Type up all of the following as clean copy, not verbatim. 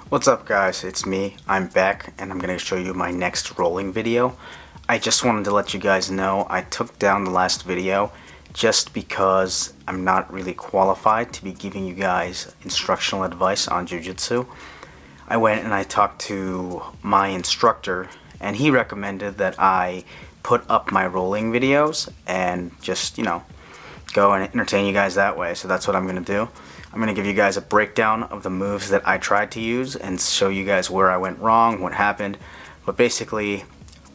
What's up guys, it's me, I'm back, and I'm going to show you my next rolling video. I just wanted to let you guys know I took down the last video just because I'm not really qualified to be giving you guys instructional advice on jiu-jitsu. I went and I talked to my instructor and he recommended that I put up my rolling videos and just, go and entertain you guys that way. So that's what I'm going to do. I'm going to give you guys a breakdown of the moves that I tried to use and show you guys where I went wrong, what happened. But basically,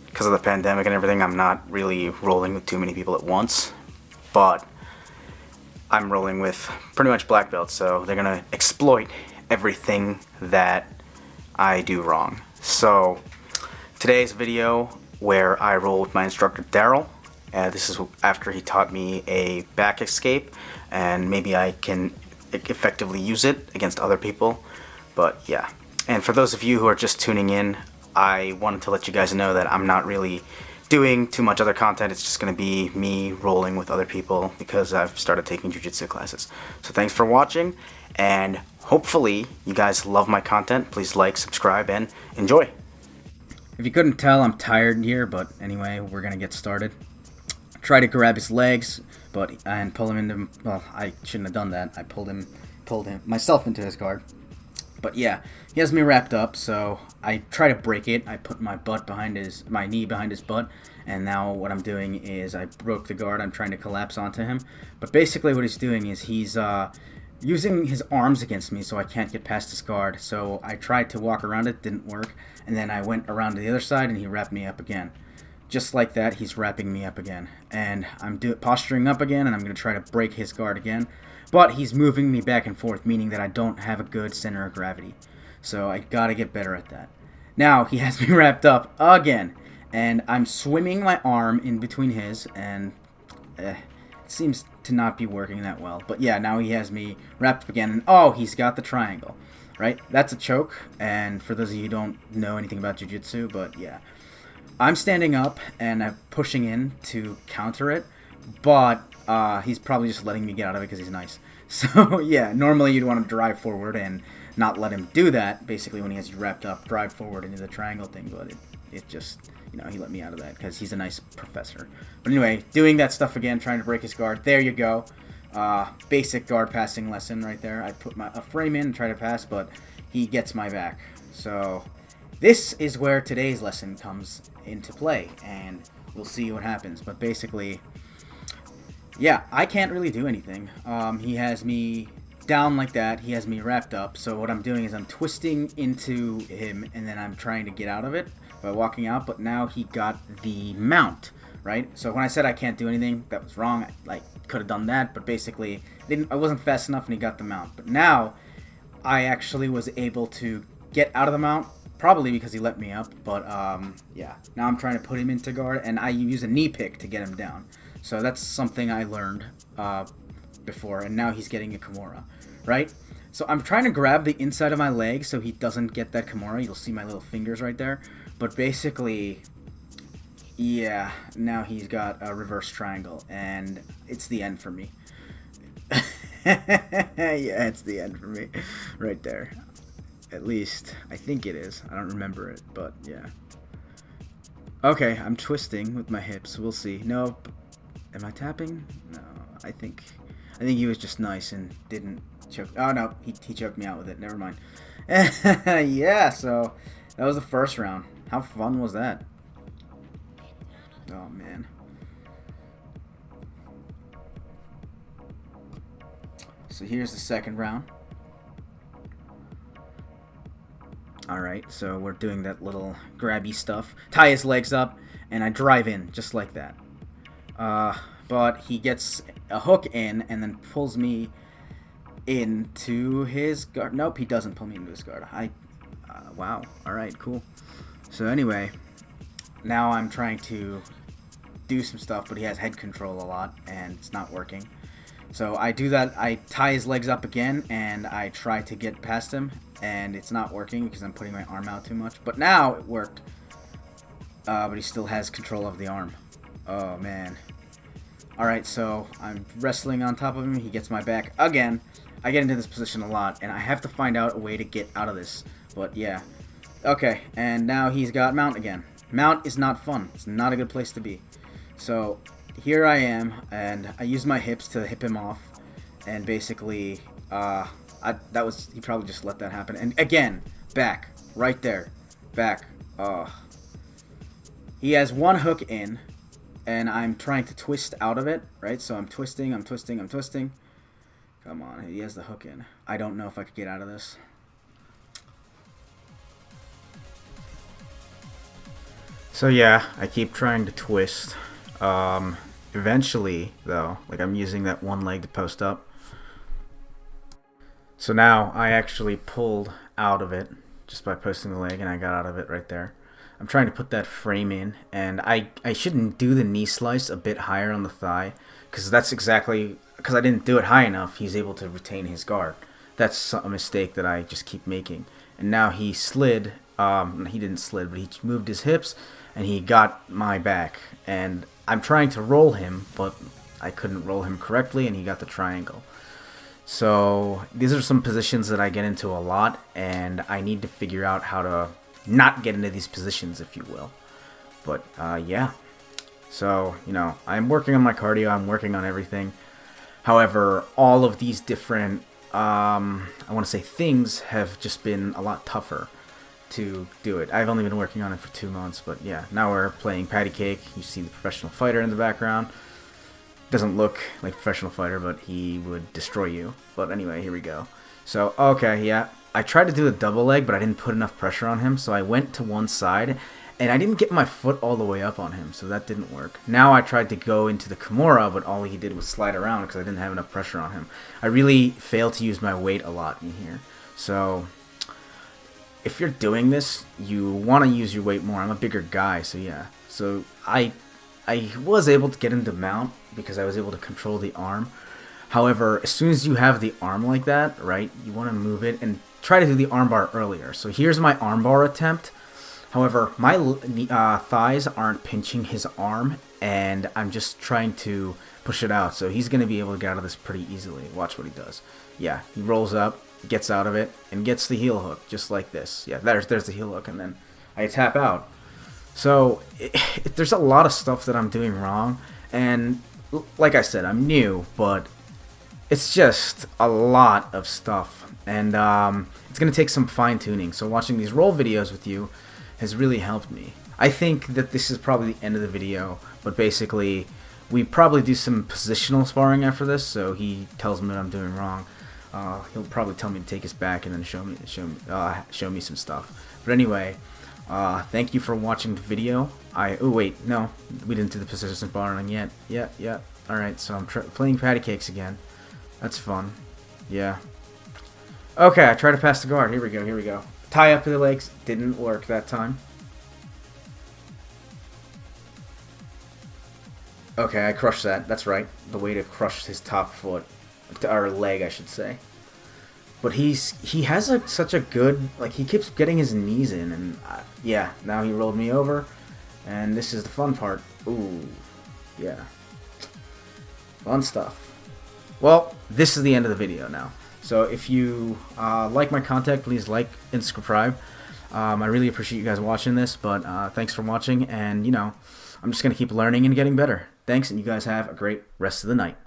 because of the pandemic and everything, I'm not really rolling with too many people at once. But I'm rolling with pretty much black belts, so they're going to exploit everything that I do wrong. So today's video where I roll with my instructor Daryl. This is after he taught me a back escape, and maybe I can effectively use it against other people. But yeah, and for those of you who are just tuning in, I wanted to let you guys know that I'm not really doing too much other content. It's just going to be me rolling with other people because I've started taking jiu-jitsu classes. So thanks for watching, and hopefully you guys love my content. Please like, subscribe, and enjoy. If you couldn't tell, I'm tired here, but anyway, we're going to get started. Try to grab his legs, and pull him into, well, I shouldn't have done that. I pulled him myself into his guard. But yeah, he has me wrapped up, so I try to break it. I put my knee behind his butt, and now what I'm doing is I broke the guard. I'm trying to collapse onto him. But basically what he's doing is he's using his arms against me, so I can't get past his guard. So I tried to walk around it, didn't work, and then I went around to the other side and he wrapped me up again. Just like that, he's wrapping me up again. And I'm posturing up again, and I'm going to try to break his guard again. But he's moving me back and forth, meaning that I don't have a good center of gravity. So I got to get better at that. Now, he has me wrapped up again. And I'm swimming my arm in between his, and it seems to not be working that well. But yeah, now he has me wrapped up again. And oh, he's got the triangle. Right? That's a choke. And for those of you who don't know anything about jiu-jitsu, but yeah. I'm standing up and I'm pushing in to counter it, but he's probably just letting me get out of it because he's nice. So yeah, normally you'd want to drive forward and not let him do that, basically when he has you wrapped up, drive forward into the triangle thing, but it just, he let me out of that because he's a nice professor. But anyway, doing that stuff again, trying to break his guard, there you go. Basic guard passing lesson right there. I put a frame in and try to pass, but he gets my back. So this is where today's lesson comes into play, and we'll see what happens. But basically, yeah, I can't really do anything. He has me down like that. He has me wrapped up. So what I'm doing is I'm twisting into him, and then I'm trying to get out of it by walking out. But now he got the mount, right? So when I said I can't do anything, that was wrong. I could have done that, but basically I wasn't fast enough, and he got the mount. But now I actually was able to get out of the mount. Probably because he let me up, but yeah. Now I'm trying to put him into guard, and I use a knee pick to get him down. So that's something I learned before, and now he's getting a Kimura, right? So I'm trying to grab the inside of my leg so he doesn't get that Kimura. You'll see my little fingers right there. But basically, yeah, now he's got a reverse triangle, and it's the end for me. Yeah, it's the end for me right there. At least, I think it is. I don't remember it, but yeah. Okay, I'm twisting with my hips. We'll see. Nope. Am I tapping? No, I think he was just nice and didn't choke. Oh, no, he choked me out with it. Never mind. Yeah, so that was the first round. How fun was that? Oh, man. So here's the second round. Alright, so we're doing that little grabby stuff. Tie his legs up, and I drive in, just like that. But he gets a hook in, and then pulls me into his guard. Nope, he doesn't pull me into his guard. Wow. Alright, cool. So anyway, now I'm trying to do some stuff, but he has head control a lot, and it's not working. So I do that, I tie his legs up again, and I try to get past him, and it's not working because I'm putting my arm out too much. But now it worked. But he still has control of the arm. Oh, man. Alright, so I'm wrestling on top of him. He gets my back again. I get into this position a lot, and I have to find out a way to get out of this. But yeah. Okay, and now he's got mount again. Mount is not fun. It's not a good place to be. So here I am, and I use my hips to hip him off, and basically, he probably just let that happen. And again, back, right there, back. He has one hook in, and I'm trying to twist out of it, right? So I'm twisting. Come on, he has the hook in. I don't know if I could get out of this. So yeah, I keep trying to twist. Eventually, though, like I'm using that one leg to post up. So now I actually pulled out of it just by posting the leg, and I got out of it right there. I'm trying to put that frame in, and I shouldn't do the knee slice a bit higher on the thigh, because that's exactly, because I didn't do it high enough, he's able to retain his guard. That's a mistake that I just keep making. And now he slid, he didn't slid, but he moved his hips, and he got my back. And I'm trying to roll him, but I couldn't roll him correctly, and he got the triangle. So these are some positions that I get into a lot, and I need to figure out how to not get into these positions, if you will. But yeah, so I'm working on my cardio, I'm working on everything. However, all of these different I want to say things have just been a lot tougher to do it. I've only been working on it for 2 months, but yeah, now we're playing patty cake. You see the professional fighter in the background. Doesn't look like a professional fighter, but he would destroy you. But anyway, here we go. So okay, yeah, I tried to do a double leg, but I didn't put enough pressure on him, so I went to one side, and I didn't get my foot all the way up on him, so that didn't work. Now I tried to go into the Kimura, but all he did was slide around because I didn't have enough pressure on him. I really failed to use my weight a lot in here. So if you're doing this, you want to use your weight more. I'm a bigger guy, so yeah. So I was able to get into mount because I was able to control the arm. However, as soon as you have the arm like that, right, you want to move it and try to do the armbar earlier. So here's my armbar attempt. However, my thighs aren't pinching his arm, and I'm just trying to push it out. So he's going to be able to get out of this pretty easily. Watch what he does. Yeah, he rolls up, gets out of it, and gets the heel hook, just like this. Yeah, there's the heel hook, and then I tap out. So there's a lot of stuff that I'm doing wrong, and like I said, I'm new, but it's just a lot of stuff, and it's going to take some fine-tuning. So watching these roll videos with you has really helped me. I think that this is probably the end of the video, but basically we probably do some positional sparring after this, so he tells me what I'm doing wrong. He'll probably tell me to take his back and then show me some stuff. But anyway, thank you for watching the video. Oh wait, no, we didn't do the positional sparring yet. Yeah. Alright, so I'm playing patty cakes again. That's fun. Yeah. Okay, I tried to pass the guard. Here we go. Tie up the legs. Didn't work that time. Okay, I crushed that. That's right. The way to crush his top foot. Or leg, I should say. But he has such a good... Like, he keeps getting his knees in. And, yeah, now he rolled me over. And this is the fun part. Ooh. Yeah. Fun stuff. Well, this is the end of the video now. So if you like my content, please like and subscribe. I really appreciate you guys watching this, but thanks for watching, and I'm just going to keep learning and getting better. Thanks, and you guys have a great rest of the night.